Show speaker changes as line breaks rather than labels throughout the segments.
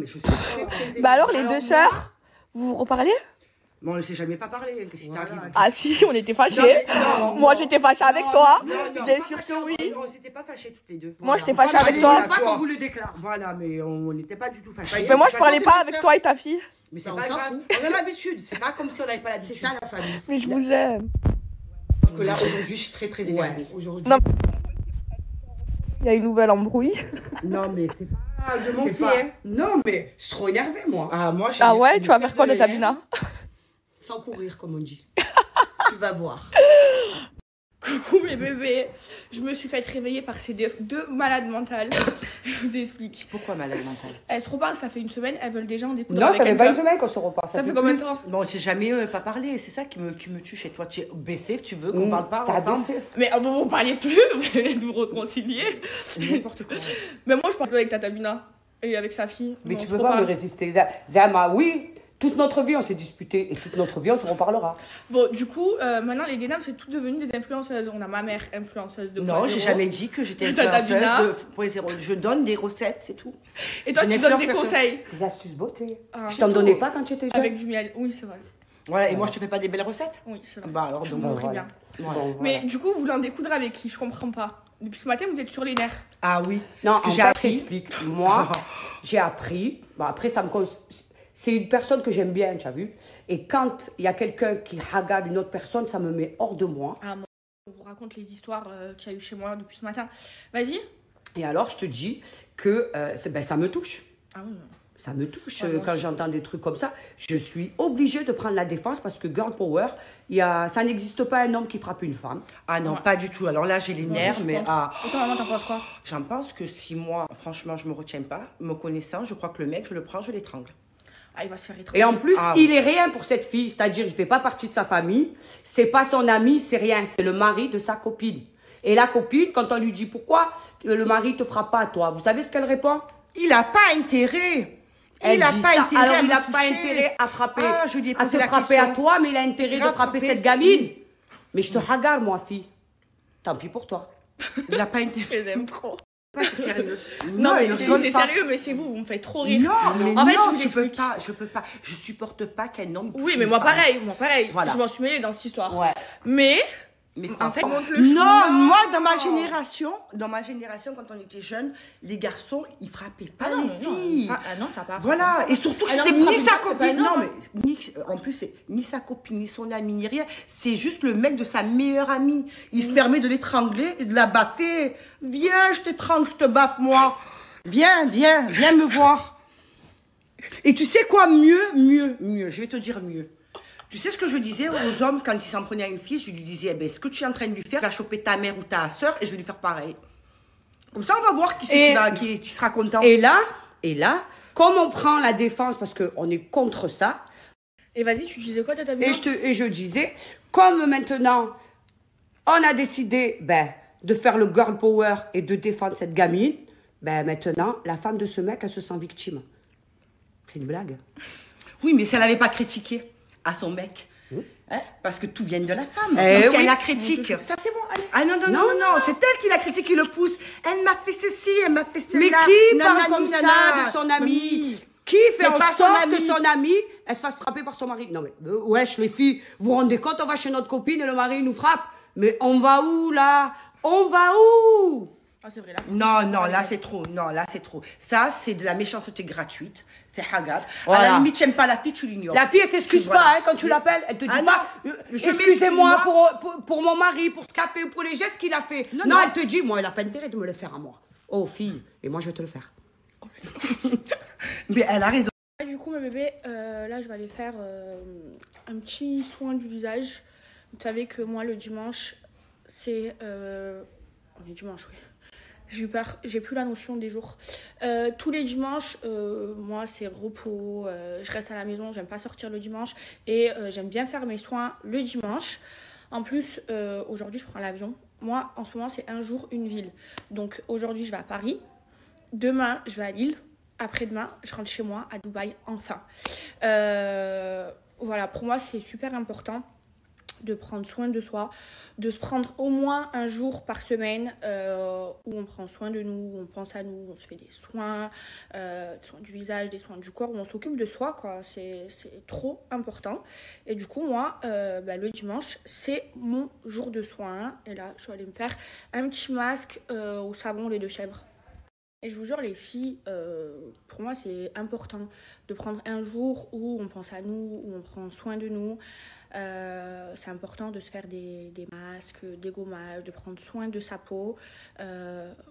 Mais je suis très, très
Bah alors, les
alors,
deux sœurs, vous vous reparlez?
Bon, on ne s'est jamais pas parlé. Qu'est-ce qui t'arrive?
Ah si, on était fâchés. Moi, j'étais fâchée avec toi. Bien sûr que oui.
On s'était pas fâchés toutes les deux.
Moi, j'étais fâchée avec toi.
Pas qu'on vous le déclare.
Voilà, mais on n'était pas du tout fâchés.
Mais moi, je parlais pas avec toi et ta fille.
Mais c'est
On
pas
s'en
grave.
fout.
On a l'habitude. C'est pas comme si on n'avait pas l'habitude.
C'est ça la famille.
Mais je vous aime.
Parce que là, aujourd'hui, je suis très très énervée. Aujourd'hui.
Non. Il y a une nouvelle embrouille.
Non, mais c'est pas de mon
C'est
pied.
pas... Non, mais je suis trop énervée, moi.
Ah, moi,
Ah ouais, tu vas faire quoi de ta Bina?
Sans courir, comme on dit. Tu vas voir.
Coucou mes bébés, je me suis fait réveiller par ces deux malades mentales. Je vous explique.
Pourquoi malade mentale?
Elles se reparlent, ça fait une semaine, elles veulent déjà en découdre.
Non,
avec
ça fait
un
pas une
gars.
semaine qu'on se reparle.
Ça fait combien de temps?
Bon, on s'est jamais pas parlé. C'est ça qui me tue chez toi. Tu es baissé, tu veux qu'on parle pas
T'as
ensemble?
baissé.
Mais vous ne parlez plus, vous venez de vous réconcilier.
N'importe quoi.
Mais moi je parle plus avec Tata Bina et avec sa fille.
Mais
On
tu
se
peux pas me
reparle.
résister. Zama, oui, toute notre vie on s'est disputé et toute notre vie on se reparlera.
Bon, du coup, maintenant les Guénam, c'est toutes devenues des influenceuses. On a ma mère influenceuse de
Non, j'ai
0.
jamais dit que j'étais
Tata
influenceuse
Bina.
de 0. Je donne des recettes, c'est tout.
Et toi,
Je
tu
n'influence
donnes des
personne.
conseils.
Des astuces beauté.
Ah,
Je t'en
c'est
donnais
tout.
pas quand tu étais jeune.
Avec du miel, oui, c'est vrai.
Voilà, et moi je te fais pas des belles recettes?
Oui, c'est vrai.
Bah alors,
Je
donc,
vous montrerai
voilà.
bien.
voilà.
Bon,
Mais
voilà.
du coup, vous voulez en découdre avec qui? Je comprends pas. Depuis ce matin, vous êtes sur les nerfs.
Ah oui.
Non,
ce
en
que j'ai
fait,
appris.
j'explique. Moi, j'ai appris. Bon, après, ça me c'est une personne que j'aime bien, tu as vu. Et quand il y a quelqu'un qui regarde une autre personne, ça me met hors de moi.
Ah, moi, on vous raconte les histoires qu'il y a eu chez moi depuis ce matin. Vas-y.
Et alors, je te dis que ça me touche.
Ah oui.
Ça me touche
Ouais, moi
quand
aussi.
j'entends des trucs comme ça. Je suis obligée de prendre la défense parce que girl power, ça n'existe pas un homme qui frappe une femme.
Ah non,
Ouais.
pas du tout. Alors là, j'ai les
Moi aussi,
nerfs,
je suis
mais
contre.
ah,
Et toi, maman, t'en penses quoi?
j'en pense que si moi, franchement, je me retiens pas, me connaissant, je crois que le mec, je le prends, je l'étrangle.
Ah, il va se faire étrangler.
Et en plus,
Ah.
il est rien pour cette fille. C'est-à-dire, il fait pas partie de sa famille. C'est pas son ami, c'est rien. C'est le mari de sa copine. Et la copine, quand on lui dit pourquoi le mari te frappe pas à toi, vous savez ce qu'elle répond?
Il a pas intérêt.
Elle
Il a
dit
pas
ça.
intérêt
Alors,
à
il
me
n'a pas
toucher.
intérêt à frapper,
Ah, je lui ai
à
posé
te
la
frapper à
question.
toi, mais il a intérêt de
Grave
frapper
frapper,
cette gamine. Mais je te regarde, moi, fille. Tant pis pour toi.
Il a pas intérêt.
Je les aime trop.
Pas sérieux.
Non, mais
il
c'est
rigole pas.
sérieux, mais c'est vous me faites trop rire.
Non, mais
En fait,
non,
je vous
je peux
explique.
pas, je peux pas. Je supporte pas qu'un homme touche
Oui, mais
une
moi
femme.
pareil.
Voilà.
Je m'en suis mêlée dans cette histoire.
Ouais.
Mais,
Mais
en fait,
quoi,
montre le
non,
chou.
moi dans ma génération, quand on était jeunes, les garçons, ils frappaient pas
Ah non,
les
mais non,
filles.
non, ça part.
Voilà, et surtout que
Ah non,
c'était
mais
ni
frappe
sa
pas, c'est pas
copine, non
énorme.
mais en plus c'est ni sa copine, ni son ami, ni rien, c'est juste le mec de sa meilleure amie. Il se permet de l'étrangler et de la battre. Viens, je t'étrangle, je te baffe moi. Viens me voir. Et tu sais quoi, mieux, je vais te dire mieux. Tu sais ce que je disais aux hommes quand ils s'en prenaient à une fille, je lui disais, eh ben, ce que tu es en train de lui faire, va choper ta mère ou ta soeur et je vais lui faire pareil. Comme ça, on va voir qui c'est qui sera content.
Et là, comme on prend la défense parce qu'on est contre ça,
Et vas-y, tu disais quoi, Tata Bina?
et je disais, comme maintenant, on a décidé de faire le girl power et de défendre cette gamine, maintenant, la femme de ce mec, elle se sent victime. C'est une blague.
Oui, mais si elle n'avait pas critiqué à son mec, hein, parce que tout vient de la femme.
Eh
parce
oui.
qu'elle la critique.
Ça, c'est bon, allez.
Ah non, c'est elle qui la critique, qui le pousse. Elle m'a fait ceci, elle m'a fait cela.
Mais qui parle
nanani,
comme ça
nana.
de son ami? Qui fait
C'est
en
pas son
sorte
ami.
que son ami, elle se fasse frapper par son mari? Non mais, wesh les filles, vous vous rendez compte, on va chez notre copine et le mari nous frappe? Mais on va où là? On va où?
Ah, c'est vrai, là.
Non, là c'est trop. Non, là c'est trop. Ça, c'est de la méchanceté gratuite. C'est hagar.
Voilà.
À la limite, tu n'aimes pas la fille, tu l'ignores.
La fille, elle s'excuse
Voilà.
pas hein, quand tu l'appelles. Elle te dit
Ah
pas,
non, je
excusez-moi
m'excuse,
pour mon mari, pour ce qu'il a fait, pour les gestes qu'il a fait.
Non,
Non,
non.
elle te dit, moi, elle a pas intérêt de me le faire à moi. Oh, fille, et moi, je vais te le faire.
Mais elle a raison.
Du coup, mes bébés, là, je vais aller faire un petit soin du visage. Vous savez que moi, le dimanche, c'est... On est dimanche, oui. J'ai eu peur, j'ai plus la notion des jours. Tous les dimanches, moi, c'est repos. Je reste à la maison, j'aime pas sortir le dimanche. Et j'aime bien faire mes soins le dimanche. En plus, aujourd'hui, je prends l'avion. Moi, en ce moment, c'est un jour, une ville. Donc, aujourd'hui, je vais à Paris. Demain, je vais à Lille. Après-demain, je rentre chez moi, à Dubaï, enfin. Voilà, pour moi, c'est super important de prendre soin de soi, de se prendre au moins un jour par semaine où on prend soin de nous, où on pense à nous, on se fait des soins du visage, des soins du corps, où on s'occupe de soi, quoi. C'est trop important. Et du coup, moi, le dimanche, c'est mon jour de soins. Et là, je vais aller me faire un petit masque au savon lait de chèvre. Et je vous jure, les filles, pour moi, c'est important de prendre un jour où on pense à nous, où on prend soin de nous. C'est important de se faire des masques, des gommages, de prendre soin de sa peau.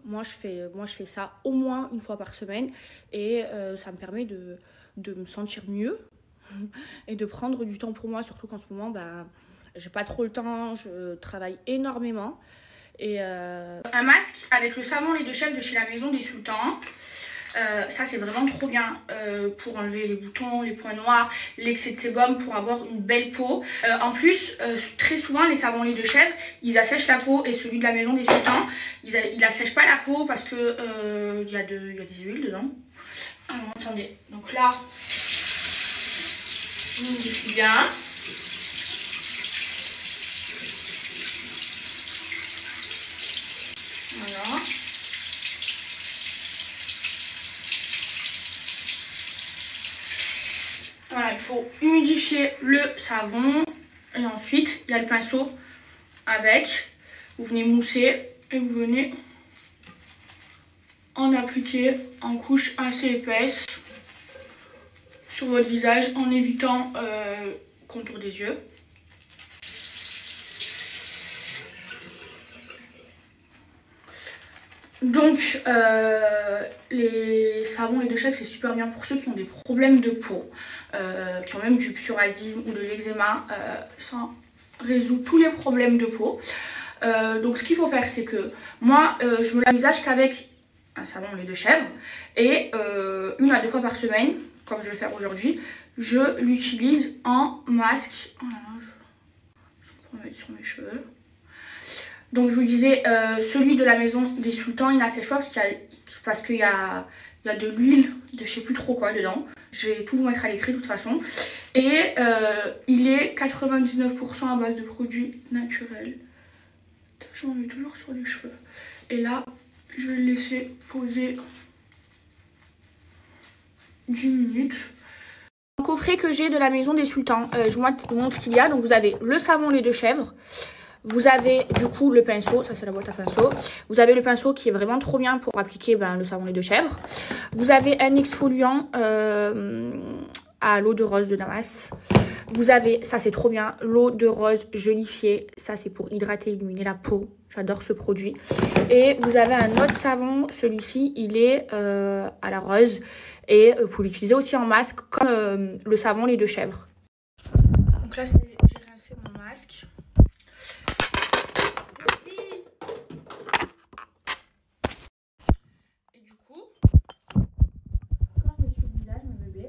Moi, je fais ça au moins une fois par semaine et ça me permet de me sentir mieux et de prendre du temps pour moi, surtout qu'en ce moment, j'ai pas trop le temps, je travaille énormément. Et un masque avec le savon lait de chèvre de chez la Maison des Sultans. Ça c'est vraiment trop bien pour enlever les boutons, les points noirs, l'excès de sébum, pour avoir une belle peau. En plus, très souvent les savons lait de chèvre, ils assèchent la peau, et celui de la Maison des Sultans, il assèche pas la peau parce que il y a des huiles dedans. Alors attendez, donc là, je m'unifie bien. Voilà. Voilà, il faut humidifier le savon et ensuite il y a le pinceau avec. Vous venez mousser et vous venez en appliquer en couche assez épaisse sur votre visage en évitant le contour des yeux. Donc, les savons lait de chèvre, c'est super bien pour ceux qui ont des problèmes de peau, qui ont même du psoriasis ou de l'eczéma. Ça résout tous les problèmes de peau. Donc, ce qu'il faut faire, c'est que moi, je me lave le visage qu'avec un savon lait de chèvre. Et 1 à 2 fois par semaine, comme je vais faire aujourd'hui, je l'utilise en masque. Voilà, je vais mettre sur mes cheveux. Donc je vous disais, celui de la Maison des Sultans, il n'assèche pas parce qu'il y a de l'huile de je sais plus trop quoi dedans. Je vais tout vous mettre à l'écrit de toute façon. Et il est 99% à base de produits naturels. J'en mets toujours sur les cheveux. Et là, je vais le laisser poser 10 minutes. Le coffret que j'ai de la Maison des Sultans, je vous montre ce qu'il y a. Donc vous avez le savon lait de chèvre. Vous avez du coup le pinceau, ça c'est la boîte à pinceau. Vous avez le pinceau qui est vraiment trop bien pour appliquer le savon lait de chèvre. Vous avez un exfoliant à l'eau de rose de Damas. Vous avez, ça c'est trop bien, l'eau de rose gelifiée. Ça c'est pour hydrater, illuminer la peau. J'adore ce produit. Et vous avez un autre savon, celui-ci il est à la rose. Et vous pouvez l'utiliser aussi en masque comme le savon lait de chèvre. Donc là j'ai rincé mon masque. Et du coup, quand je me suis le visage, mon bébé,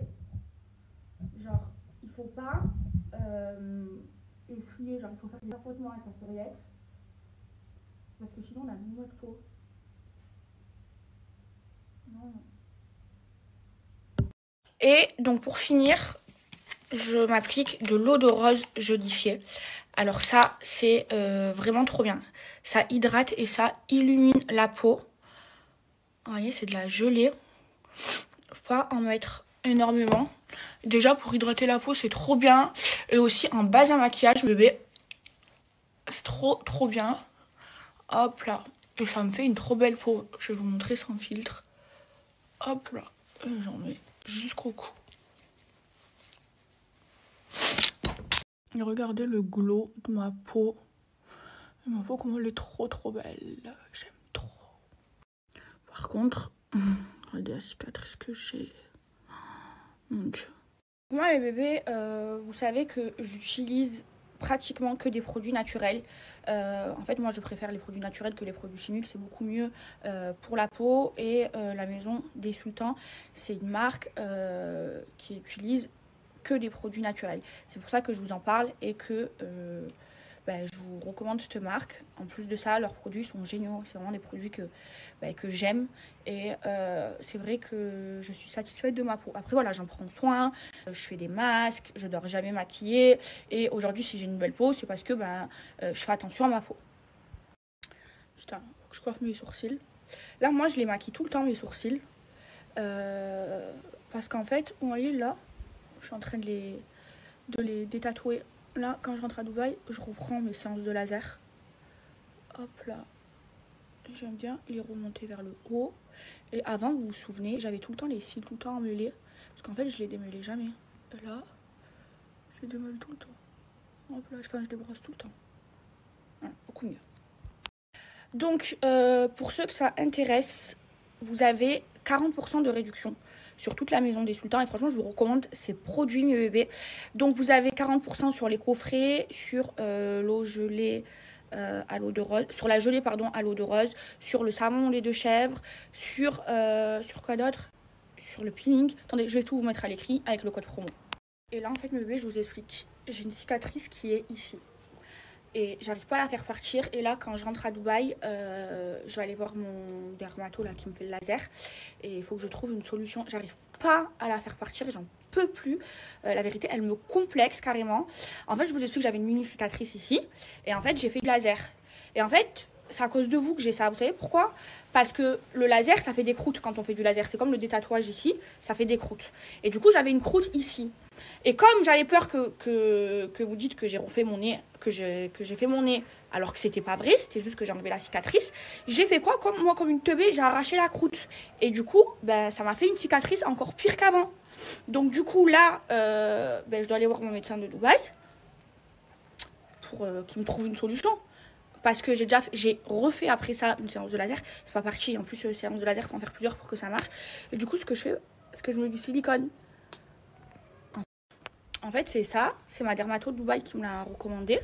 genre, il faut pas essuyer, genre, il faut faire des frottements avec la serviette, parce que sinon on a une mauvaise peau. Non. Et donc pour finir, je m'applique de l'eau de rose gelifiée. Alors ça, c'est vraiment trop bien. Ça hydrate et ça illumine la peau. Vous voyez, c'est de la gelée. Faut pas en mettre énormément. Déjà, pour hydrater la peau, c'est trop bien. Et aussi en base à maquillage, bébé, c'est trop bien. Hop là. Et ça me fait une trop belle peau. Je vais vous montrer sans filtre. Hop là. J'en mets jusqu'au cou. Et regardez le glow de ma peau. Et ma peau, comment elle est trop belle. J'aime trop. Par contre, regardez la cicatrice que j'ai. Mon Dieu. Moi, les bébés, vous savez que j'utilise pratiquement que des produits naturels. En fait, moi, je préfère les produits naturels que les produits chimiques. C'est beaucoup mieux pour la peau. Et la Maison des Sultans, c'est une marque qui utilise que des produits naturels. C'est pour ça que je vous en parle et que ben, je vous recommande cette marque. En plus de ça, leurs produits sont géniaux. C'est vraiment des produits que j'aime. Et c'est vrai que je suis satisfaite de ma peau. Après, voilà, j'en prends soin. Je fais des masques. Je dors jamais maquillée. Et aujourd'hui, si j'ai une belle peau, c'est parce que je fais attention à ma peau. Putain, faut que je coiffe mes sourcils. Là, moi, je les maquille tout le temps, mes sourcils. Parce qu'en fait, vous voyez, là, je suis en train de les détatouer. Là, quand je rentre à Dubaï, je reprends mes séances de laser. Hop là. J'aime bien les remonter vers le haut. Et avant, vous vous souvenez, j'avais tout le temps les cils tout le temps emmêlés. Parce qu'en fait, je les démêlais jamais. Et là, je les démêle tout le temps. Hop là, je les brosse tout le temps. Voilà, beaucoup mieux. Donc, pour ceux que ça intéresse, vous avez 40% de réduction sur toute la maison des sultans. Et franchement, je vous recommande ces produits, mes bébés. Donc, vous avez 40% sur les coffrets, sur l'eau gelée à l'eau de rose, sur la gelée, pardon, à l'eau de rose, sur le savon lait de chèvre, sur quoi d'autre? Sur le peeling. Attendez, je vais tout vous mettre à l'écrit avec le code promo. Et là, en fait, mes bébés, je vous explique. J'ai une cicatrice qui est ici. Et j'arrive pas à la faire partir. Et là, quand je rentre à Dubaï, je vais aller voir mon dermato là, qui me fait le laser. Et il faut que je trouve une solution. J'arrive pas à la faire partir et j'en peux plus. La vérité, elle me complexe carrément. En fait, je vous explique que j'avais une mini cicatrice ici. Et en fait, j'ai fait du laser. Et en fait, c'est à cause de vous que j'ai ça. Vous savez pourquoi? Parce que le laser, ça fait des croûtes quand on fait du laser. C'est comme le détatouage ici, ça fait des croûtes. Et du coup, j'avais une croûte ici. Et comme j'avais peur que vous dites que j'ai refait mon nez, que j'ai fait mon nez, alors que c'était pas vrai, c'était juste que j'ai enlevé la cicatrice, j'ai fait quoi? Comme une teubée, j'ai arraché la croûte. Et du coup, ça m'a fait une cicatrice encore pire qu'avant. Donc du coup, là, je dois aller voir mon médecin de Dubaï pour qu'il me trouve une solution. Parce que j'ai refait après ça une séance de laser. C'est pas parti. En plus, séance de laser, il faut en faire plusieurs pour que ça marche. Et du coup, ce que je fais, c'est que je mets du silicone. En fait, c'est ça. C'est ma dermato de Dubaï qui me l'a recommandé.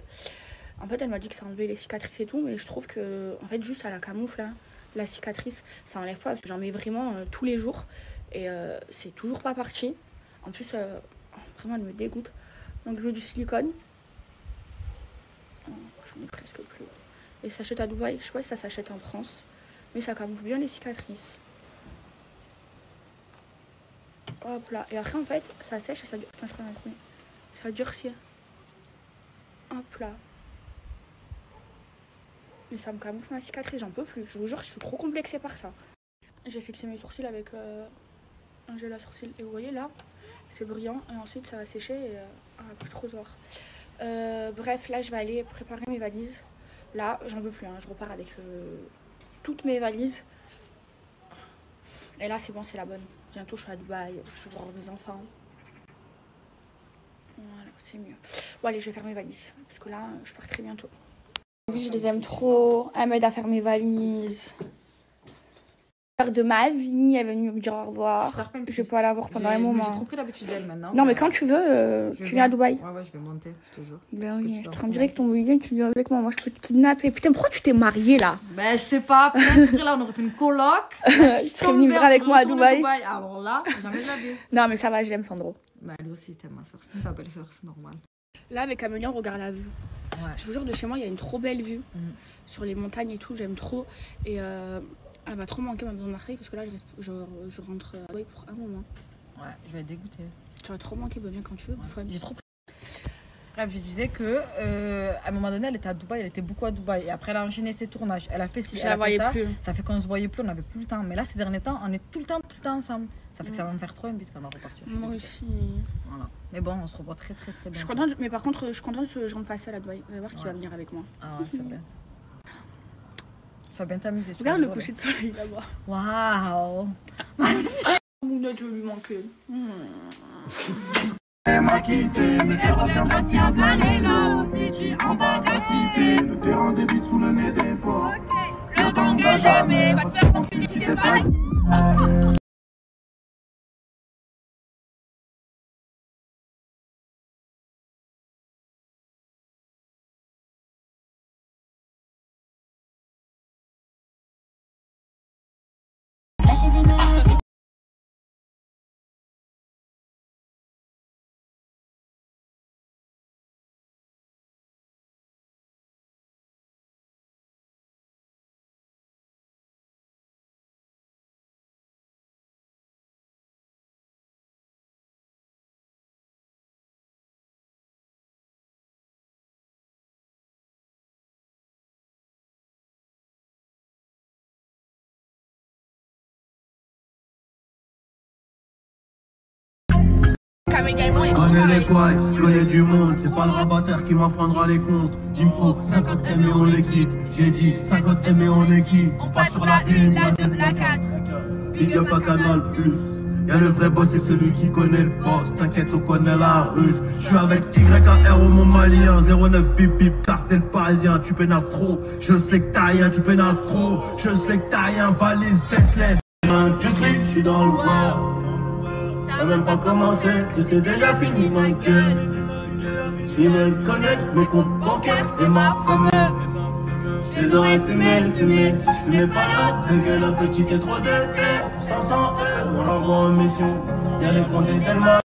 En fait, elle m'a dit que ça enlevait les cicatrices et tout. Mais je trouve que, en fait, juste à la camoufle, là, la cicatrice, ça enlève pas. Parce que j'en mets vraiment tous les jours. Et c'est toujours pas parti. En plus, vraiment, elle me dégoûte. Donc, je mets du silicone. Oh, j'en ai presque plus. Et ça s'achète à Dubaï. Je sais pas si ça s'achète en France. Mais ça camoufle bien les cicatrices. Hop là. Et après, en fait, ça sèche et ça dure. Putain, je prends un premier. Ça durcit. Hop là. Mais ça me camoufle ma cicatrice, j'en peux plus. Je vous jure, je suis trop complexée par ça. J'ai fixé mes sourcils avec un gel à sourcils. Et vous voyez là, c'est brillant. Et ensuite, ça va sécher et on va plus trop voir. Bref, là, je vais aller préparer mes valises. Là, j'en peux plus. Hein. Je repars avec toutes mes valises. Et là, c'est bon, c'est la bonne. Bientôt, je suis à Dubaï. Je vais voir mes enfants. Voilà, c'est mieux. Bon, allez, je vais faire mes valises. Parce que là, je pars très bientôt. Oui, je les aime trop. Elle m'aide à faire mes valises. De ma vie, elle est venue me dire au revoir. Je vais pas la voir pendant un moment.
J'ai trop pris l'habitude d'elle maintenant.
Non, mais quand tu veux, tu viens à Dubaï.
Ouais, je vais monter, je te jure.
Ben oui, je te rends direct ton week-end, tu viens avec moi. Moi, je peux te kidnapper. Putain, pourquoi tu t'es mariée là?
Ben, je sais pas. C'est vrai, là, on aurait fait une coloc.
Tu serais venue vivre avec moi à Dubaï.
Alors là, jamais de la vie.
Non, mais ça va, je l'aime, Sandro.
Ben, elle aussi, t'aimes ma soeur. C'est sa belle-soeur, c'est normal.
Là, avec Amélie, on regarde la vue.
Ouais.
Je vous jure, de chez moi, il y a une trop belle vue. Sur les montagnes et tout, j'aime trop. Et elle va trop manquer ma maison de Marseille parce que là, je rentre à Dubaï pour un moment.
Ouais, je vais être dégoûtée.
Tu vas trop manquer, viens quand tu veux.
Ouais. J'ai trop pris. Bref, je disais que à un moment donné, elle était à Dubaï, elle était beaucoup à Dubaï. Et après, elle a enchaîné ses tournages. Elle a fait ci, elle a fait ça. Plus. Ça fait qu'on se voyait plus, on n'avait plus le temps. Mais là, ces derniers temps, on est tout le temps ensemble. Ça fait que ça va me faire trop envie quand on va repartir.
Moi aussi.
Voilà. Mais bon, on se revoit très bien.
Je suis contente, mais par contre, je suis contente que je rentre pas seule à Dubaï. Vous allez voir qui va venir avec moi.
Ah ouais, c'est bien. Tu vas bien t'amuser.
Regarde le coucher de soleil là-bas.
Waouh.
Mouna, je vais lui manquer.
Elle m'a quitté, mais elle reviendra si à Valélo. Midi en bas de la cité. Le terrain débite sous le nez des porcs. Le gang est jamais, va te faire enculer si t'es pas. Je connais les couilles, je connais du monde. C'est pas le rabatteur qui m'apprendra les comptes. Il me faut 50 M et on les quitte. J'ai dit 50 M et on est qui? On passe sur la 1, la 2, la 4. Big up à Canal Plus. Y'a le vrai boss, c'est celui qui connaît le boss. T'inquiète, on connaît la ruse. Je suis avec YAR au Mont Malien. 09 bip bip, cartel parisien. Tu pénaves trop. Je sais que t'as rien, tu pénaves trop. Je sais que t'as rien, valise Tesla. Du street, je suis dans le war. Ça n'a même pas commencé, que c'est déjà fini ma gueule. Ils me connaissent, mes comptes bancaires et ma famille. Je les aurais fumés. Si je fumais pas là, de gueule un petit et trop de terre. Pour 500 €, on l'envoie en mission. Y'a les comptes tellement.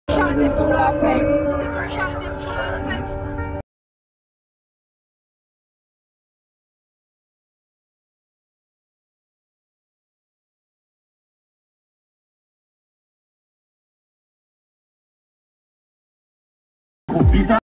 Charles pour la fête. C'était pour Charles pour la fête.
Bizarre.